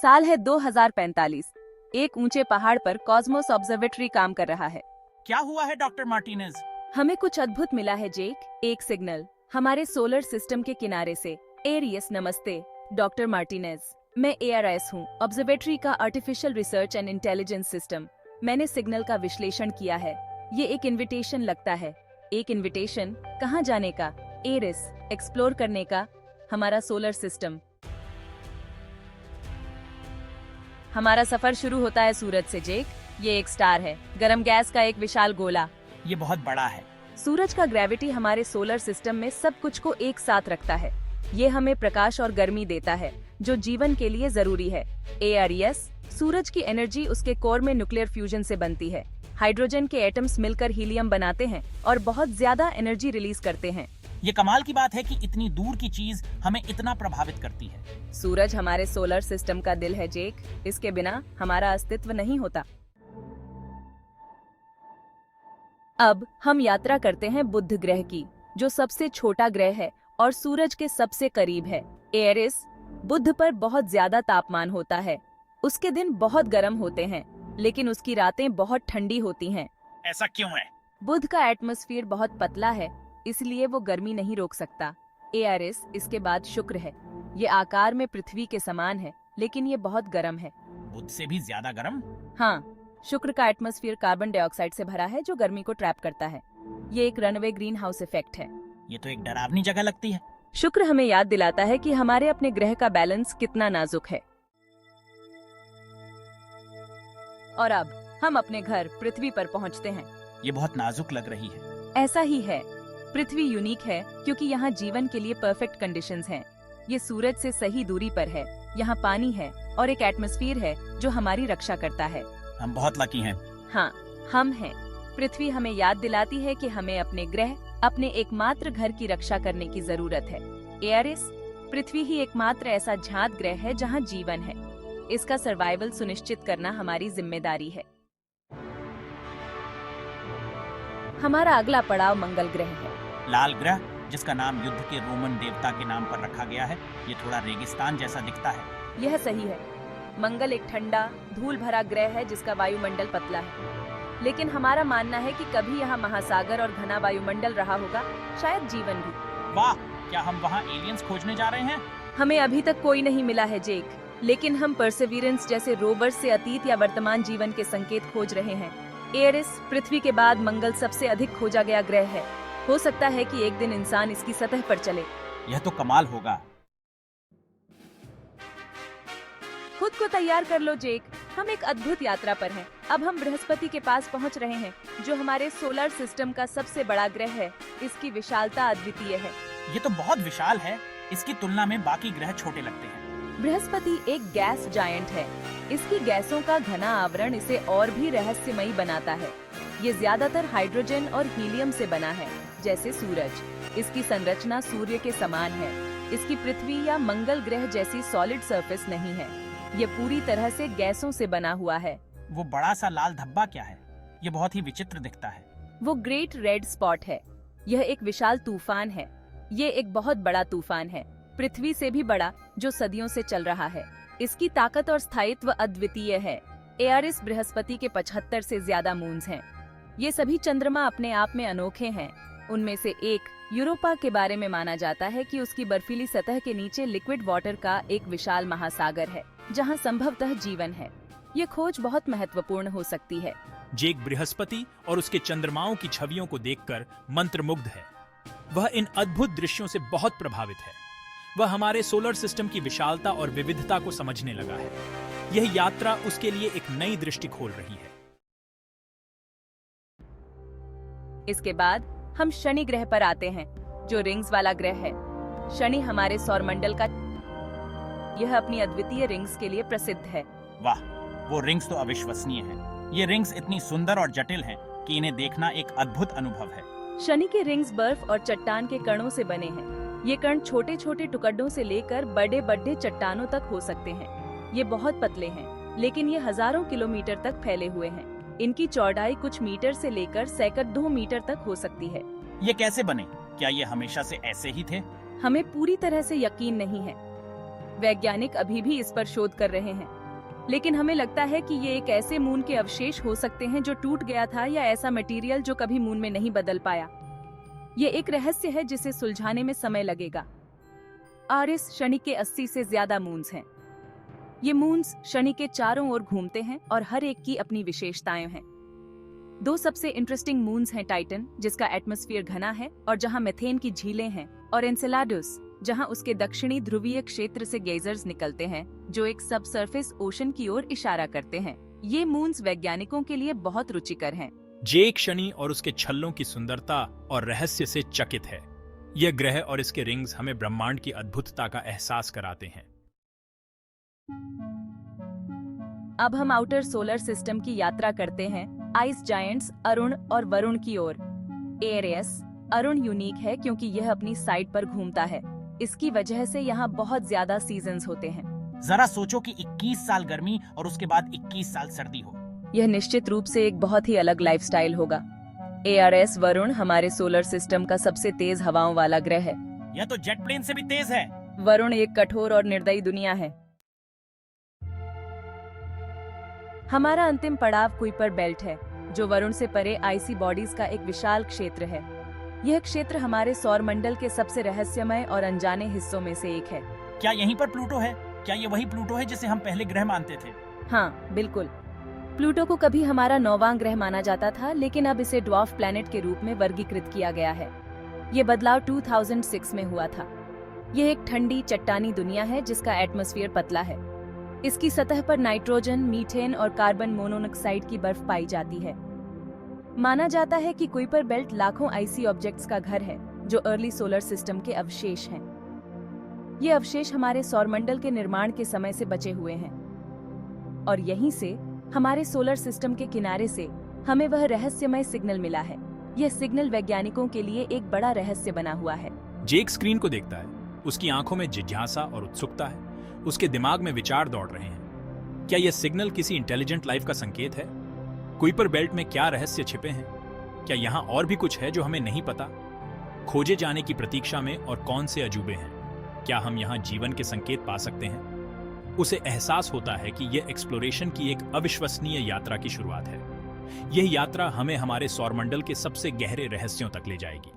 साल है 2045। एक ऊंचे पहाड़ पर कॉस्मोस ऑब्जर्वेटरी काम कर रहा है। क्या हुआ है डॉक्टर मार्टिनेज? हमें कुछ अद्भुत मिला है जेक। एक सिग्नल हमारे सोलर सिस्टम के किनारे से। एरियस नमस्ते डॉक्टर मार्टिनेज, मैं एआरएस हूँ, ऑब्जर्वेटरी का artificial research and intelligence system. मैंने सिग्नल का विश्लेषण किया है। ये एक इनविटेशन लगता है। एक इनविटेशन कहाँ जाने का? एरिस एक्सप्लोर करने का, हमारा सोलर सिस्टम। हमारा सफर शुरू होता है सूरज से जेक। ये एक स्टार है, गर्म गैस का एक विशाल गोला। ये बहुत बड़ा है। सूरज का ग्रेविटी हमारे सोलर सिस्टम में सब कुछ को एक साथ रखता है। ये हमें प्रकाश और गर्मी देता है जो जीवन के लिए जरूरी है। एआरईएस सूरज की एनर्जी उसके कोर में न्यूक्लियर फ्यूजन से बनती है। हाइड्रोजन के एटम्स मिलकर हीलियम बनाते हैं और बहुत ज्यादा एनर्जी रिलीज करते हैं। ये कमाल की बात है कि इतनी दूर की चीज हमें इतना प्रभावित करती है। सूरज हमारे सोलर सिस्टम का दिल है जेक। इसके बिना हमारा अस्तित्व नहीं होता। अब हम यात्रा करते हैं बुध ग्रह की, जो सबसे छोटा ग्रह है और सूरज के सबसे करीब है। एरिस बुध पर बहुत ज्यादा तापमान होता है। उसके दिन बहुत गर्म होते हैं, लेकिन उसकी रातें बहुत ठंडी होती हैं। ऐसा क्यों है? बुध का एटमॉस्फेयर बहुत पतला है, इसलिए वो गर्मी नहीं रोक सकता। एरिस इसके बाद शुक्र है। ये आकार में पृथ्वी के समान है, लेकिन ये बहुत गर्म है। बुध से भी ज्यादा गर्म? हाँ, शुक्र का एटमॉस्फेयर कार्बन डाइऑक्साइड से भरा है, जो गर्मी को ट्रैप करता है। ये एक रनवे ग्रीन हाउस इफेक्ट है। ये तो एक डरावनी जगह लगती है। शुक्र हमें याद दिलाता है कि हमारे अपने ग्रह का बैलेंस कितना नाजुक है। और अब हम अपने घर पृथ्वी पर पहुंचते हैं। ये बहुत नाजुक लग रही है। ऐसा ही है। पृथ्वी यूनिक है क्योंकि यहाँ जीवन के लिए परफेक्ट कंडीशंस हैं। ये सूरज से सही दूरी पर है। यहाँ पानी है और एक एटमॉस्फेयर है जो हमारी रक्षा करता है। हम बहुत लकी हैं। हाँ, हम हैं। पृथ्वी हमें याद दिलाती है कि हमें अपने ग्रह, अपने एकमात्र घर की रक्षा करने की जरूरत है। एरिस पृथ्वी ही एकमात्र ऐसा ज्ञात ग्रह है जहाँ जीवन है। इसका सर्वाइवल सुनिश्चित करना हमारी जिम्मेदारी है। हमारा अगला पड़ाव मंगल ग्रह है। लाल ग्रह, जिसका नाम युद्ध के रोमन देवता के नाम पर रखा गया है। ये थोड़ा रेगिस्तान जैसा दिखता है। यह सही है। मंगल एक ठंडा, धूल भरा ग्रह है जिसका वायुमंडल पतला है। लेकिन हमारा मानना है कि कभी यहाँ महासागर और घना वायुमंडल रहा होगा, शायद जीवन भी। वाह, क्या हम वहाँ एलियंस खोजने जा रहे हैं? हमें अभी तक कोई नहीं मिला है जेक, लेकिन हम परसेवरेंस जैसे रोवर से अतीत या वर्तमान जीवन के संकेत खोज रहे हैं। एरिस पृथ्वी के बाद मंगल सबसे अधिक खोजा गया ग्रह है। हो सकता है कि एक दिन इंसान इसकी सतह पर चले। यह तो कमाल होगा। खुद को तैयार कर लो जेक, हम एक अद्भुत यात्रा पर हैं। अब हम बृहस्पति के पास पहुंच रहे हैं, जो हमारे सोलर सिस्टम का सबसे बड़ा ग्रह है। इसकी विशालता अद्वितीय है। ये तो बहुत विशाल है। इसकी तुलना में बाकी ग्रह छोटे लगते हैं। बृहस्पति एक गैस जायंट है। इसकी गैसों का घना आवरण इसे और भी रहस्यमयी बनाता है। ये ज्यादातर हाइड्रोजन और हीलियम से बना है, जैसे सूरज। इसकी संरचना सूर्य के समान है। इसकी पृथ्वी या मंगल ग्रह जैसी सॉलिड सरफेस नहीं है। ये पूरी तरह से गैसों से बना हुआ है। वो बड़ा सा लाल धब्बा क्या है? ये बहुत ही विचित्र दिखता है। वो ग्रेट रेड स्पॉट है। यह एक विशाल तूफान है। ये एक बहुत बड़ा तूफान है, पृथ्वी से भी बड़ा, जो सदियों से चल रहा है। इसकी ताकत और स्थायित्व अद्वितीय है। एरिस बृहस्पति के 75 से ज्यादा मून्स हैं। ये सभी चंद्रमा अपने आप में अनोखे हैं। उनमें से एक यूरोपा के बारे में माना जाता है कि उसकी बर्फीली सतह के नीचे लिक्विड वाटर का एक विशाल महासागर है, जहां संभवतः जीवन है। ये खोज बहुत महत्वपूर्ण हो सकती है। जेक बृहस्पति और उसके चंद्रमाओं की छवियों को देखकर मंत्रमुग्ध है। वह इन अद्भुत दृश्यों से बहुत प्रभावित है। वह हमारे सोलर सिस्टम की विशालता और विविधता को समझने लगा है। यह यात्रा उसके लिए एक नई दृष्टि खोल रही है। इसके बाद हम शनि ग्रह पर आते हैं, जो रिंग्स वाला ग्रह है। शनि हमारे सौरमंडल का यह अपनी अद्वितीय रिंग्स के लिए प्रसिद्ध है। वाह, वो रिंग्स तो अविश्वसनीय हैं। ये रिंग्स इतनी सुंदर और जटिल हैं कि इन्हें देखना एक अद्भुत अनुभव है। शनि के रिंग्स बर्फ और चट्टान के कणों से बने हैं। ये कण छोटे छोटे टुकड़ों से लेकर बड़े बड़े चट्टानों तक हो सकते हैं। ये बहुत पतले हैं, लेकिन ये हजारों किलोमीटर तक फैले हुए हैं। इनकी चौड़ाई कुछ मीटर से लेकर सैकड़ों मीटर तक हो सकती है। ये कैसे बने? क्या ये हमेशा से ऐसे ही थे? हमें पूरी तरह से यकीन नहीं है। वैज्ञानिक अभी भी इस पर शोध कर रहे हैं, लेकिन हमें लगता है कि ये एक ऐसे मून के अवशेष हो सकते हैं जो टूट गया था, या ऐसा मटेरियल जो कभी मून में नहीं बदल पाया। ये एक रहस्य है जिसे सुलझाने में समय लगेगा। आरिस शनि के 80 से ज्यादा मून्स हैं। ये मून्स शनि के चारों ओर घूमते हैं और हर एक की अपनी विशेषताएं हैं। दो सबसे इंटरेस्टिंग मून्स हैं टाइटन, जिसका एटमॉस्फेयर घना है और जहां मीथेन की झीलें हैं, और एन्सेलाडस, जहां उसके दक्षिणी ध्रुवीय क्षेत्र से गेजर्स निकलते हैं जो एक सब सरफेस ओशन की ओर इशारा करते हैं। ये मून्स वैज्ञानिकों के लिए बहुत रुचिकर हैं। जेक शनि और उसके छल्लों की सुंदरता और रहस्य से चकित है। यह ग्रह और इसके रिंग्स हमें ब्रह्मांड की अद्भुतता का एहसास कराते हैं। अब हम आउटर सोलर सिस्टम की यात्रा करते हैं, आइस जायंट्स अरुण और वरुण की ओर। एरियस अरुण यूनिक है क्योंकि यह अपनी साइड पर घूमता है। इसकी वजह से यहाँ बहुत ज्यादा सीजन्स होते हैं। जरा सोचो कि 21 साल गर्मी और उसके बाद 21 साल सर्दी हो। यह निश्चित रूप से एक बहुत ही अलग लाइफस्टाइल होगा। एआरएस वरुण हमारे सोलर सिस्टम का सबसे तेज हवाओं वाला ग्रह है। यह तो जेट प्लेन से भी तेज है। वरुण एक कठोर और निर्दयी दुनिया है। हमारा अंतिम पड़ाव कुइपर बेल्ट है, जो वरुण से परे आइसी बॉडीज का एक विशाल क्षेत्र है। यह क्षेत्र हमारे सौर मंडल के सबसे रहस्यमय और अनजाने हिस्सों में से एक है। क्या यहीं पर प्लूटो है? क्या ये वही प्लूटो है जिसे हम पहले ग्रह मानते थे? हाँ, बिल्कुल। प्लूटो को कभी हमारा 9वां ग्रह माना जाता था, लेकिन अब इसे ड्वार्फ प्लैनेट के रूप में वर्गीकृत किया गया है। ये बदलाव 2006 में हुआ था। यह एक ठंडी चट्टानी दुनिया है जिसका एटमॉस्फेयर पतला है। इसकी सतह पर नाइट्रोजन, मीथेन और कार्बन मोनोऑक्साइड की बर्फ पाई जाती है। माना जाता है कि कुइपर बेल्ट लाखों आइसी ऑब्जेक्ट्स का घर है, जो अर्ली सोलर सिस्टम के अवशेष हैं। ये अवशेष हमारे सौरमंडल के निर्माण के समय से बचे हुए हैं, और यहीं से हमारे सोलर सिस्टम के किनारे से हमें वह रहस्यमय सिग्नल मिला है। यह सिग्नल वैज्ञानिकों के लिए एक बड़ा रहस्य बना हुआ है। जेक स्क्रीन को देखता है। उसकी आंखों में जिज्ञासा और उत्सुकता है। उसके दिमाग में विचार दौड़ रहे हैं। क्या यह सिग्नल किसी इंटेलिजेंट लाइफ का संकेत है? कुइपर बेल्ट में क्या रहस्य छिपे हैं? क्या यहाँ और भी कुछ है जो हमें नहीं पता? खोजे जाने की प्रतीक्षा में और कौन से अजूबे हैं? क्या हम यहाँ जीवन के संकेत पा सकते हैं? उसे एहसास होता है कि यह एक्सप्लोरेशन की एक अविश्वसनीय यात्रा की शुरुआत है। यह यात्रा हमें हमारे सौरमंडल के सबसे गहरे रहस्यों तक ले जाएगी।